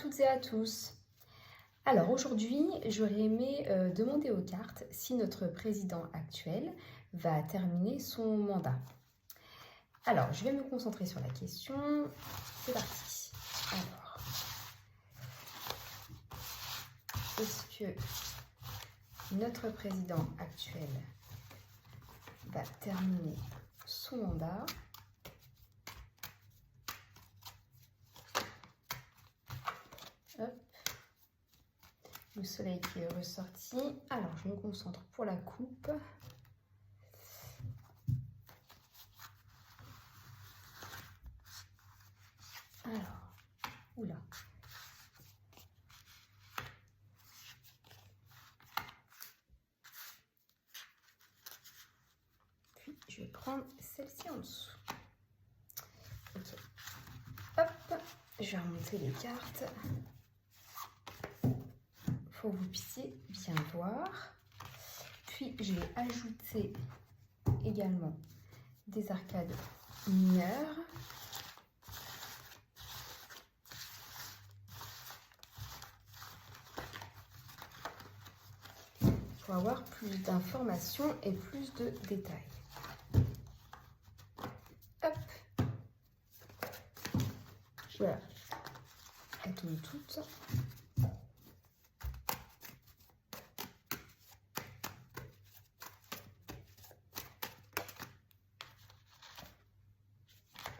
toutes et à tous. Alors aujourd'hui, j'aurais aimé demander aux cartes si notre président actuel va terminer son mandat. Alors, je vais me concentrer sur la question. C'est parti. Alors, est-ce que notre président actuel va terminer son mandat ? Hop. Le soleil qui est ressorti. Alors, je me concentre pour la coupe. Alors, oula. Puis, je vais prendre celle-ci en dessous. Ok. Hop, je vais remonter les cartes. Pour que vous puissiez bien voir. Puis je vais ajouter également des arcades mineures. Pour avoir plus d'informations et plus de détails. Hop. Voilà. Elles tombent toutes.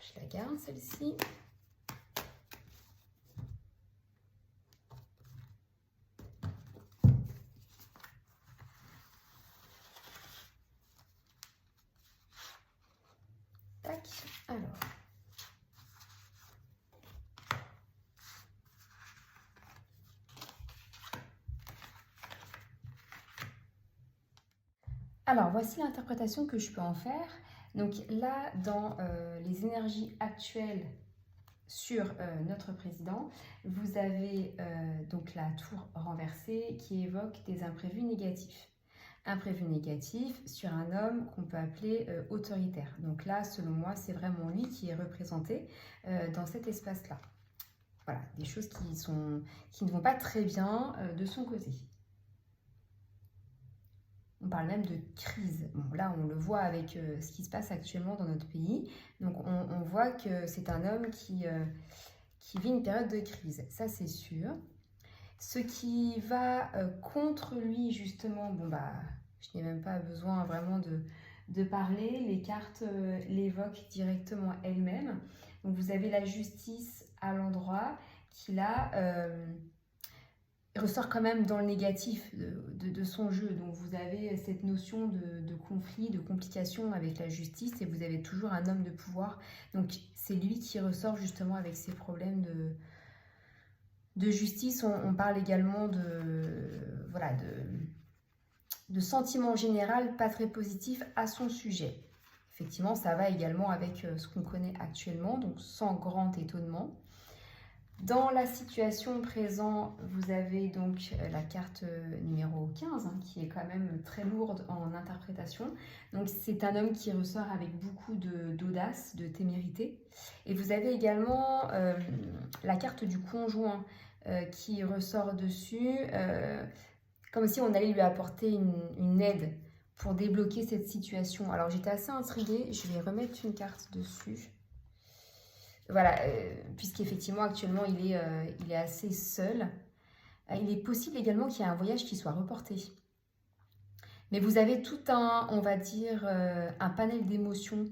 Je la garde celle-ci. Tac. Alors, voici l'interprétation que je peux en faire. Donc là, dans les énergies actuelles sur notre président, vous avez donc la tour renversée qui évoque des imprévus négatifs. Imprévus négatifs sur un homme qu'on peut appeler autoritaire. Donc là, selon moi, c'est vraiment lui qui est représenté dans cet espace-là. Voilà, des choses qui ne vont pas très bien de son côté. On parle même de crise. Bon, là, on le voit avec ce qui se passe actuellement dans notre pays. Donc, on voit que c'est un homme qui vit une période de crise. Ça, c'est sûr. Ce qui va contre lui, justement, bon, bah, je n'ai même pas besoin vraiment de parler. Les cartes l'évoquent directement elles-mêmes. Donc, vous avez la justice à l'endroit qui, là, ressort quand même dans le négatif de son jeu. Donc vous avez cette notion de conflit, de complication avec la justice et vous avez toujours un homme de pouvoir. Donc c'est lui qui ressort justement avec ces problèmes de justice. On parle également de sentiment général pas très positif à son sujet. Effectivement, ça va également avec ce qu'on connaît actuellement, donc sans grand étonnement. Dans la situation présente, vous avez donc la carte numéro 15, qui est quand même très lourde en interprétation. Donc c'est un homme qui ressort avec beaucoup d'audace, de témérité. Et vous avez également la carte du conjoint qui ressort dessus, comme si on allait lui apporter une aide pour débloquer cette situation. Alors j'étais assez intriguée, je vais remettre une carte dessus. Voilà, puisqu'effectivement actuellement il est assez seul. Il est possible également qu'il y ait un voyage qui soit reporté. Mais vous avez tout un, on va dire, un panel d'émotions.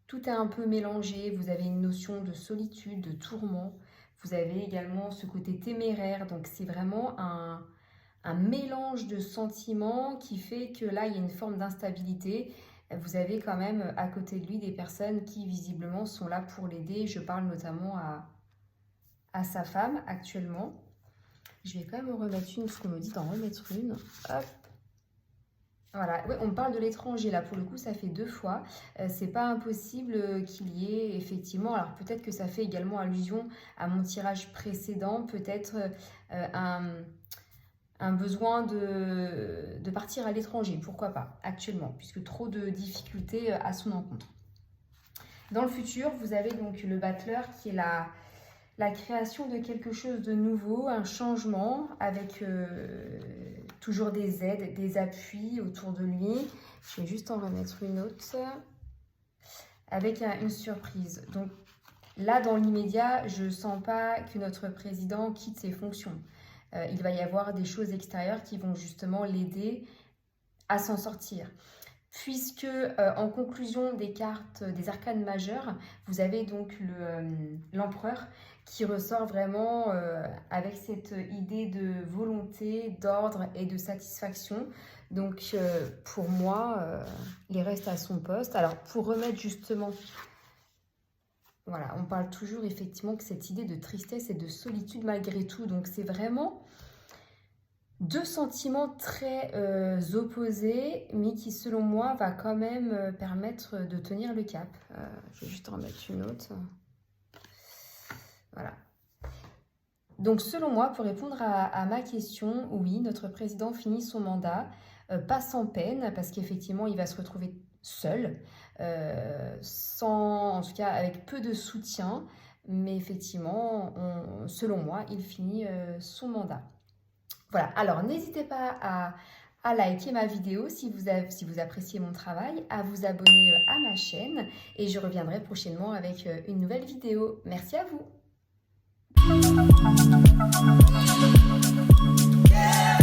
Tout est un peu mélangé. Vous avez une notion de solitude, de tourment. Vous avez également ce côté téméraire. Donc c'est vraiment un mélange de sentiments qui fait que là il y a une forme d'instabilité. Vous avez quand même à côté de lui des personnes qui visiblement sont là pour l'aider. Je parle notamment à sa femme actuellement. Je vais quand même en remettre une parce qu'on me dit d'en remettre une. Hop. Voilà, oui, on parle de l'étranger là, pour le coup ça fait 2 fois. C'est pas impossible qu'il y ait effectivement, alors peut-être que ça fait également allusion à mon tirage précédent, peut-être un besoin de partir à l'étranger, pourquoi pas, actuellement, puisque trop de difficultés à son encontre. Dans le futur, vous avez donc le battleur qui est la création de quelque chose de nouveau, un changement avec toujours des aides, des appuis autour de lui. Je vais juste en remettre une autre avec une surprise. Donc là, dans l'immédiat, je ne sens pas que notre président quitte ses fonctions. Il va y avoir des choses extérieures qui vont justement l'aider à s'en sortir. Puisque en conclusion des cartes des arcanes majeures, vous avez donc l'empereur qui ressort vraiment avec cette idée de volonté, d'ordre et de satisfaction. Donc pour moi, il reste à son poste. Alors pour remettre justement, voilà, on parle toujours effectivement que cette idée de tristesse et de solitude malgré tout. Donc c'est vraiment deux sentiments très opposés, mais qui selon moi va quand même permettre de tenir le cap. Je vais juste en mettre une autre. Voilà. Donc selon moi, pour répondre à ma question, oui, notre président finit son mandat, pas sans peine, parce qu'effectivement, il va se retrouver seul, en tout cas avec peu de soutien, mais effectivement, selon moi, il finit son mandat. Voilà, alors n'hésitez pas à liker ma vidéo si vous appréciez mon travail, à vous abonner à ma chaîne et je reviendrai prochainement avec une nouvelle vidéo. Merci à vous. Yeah.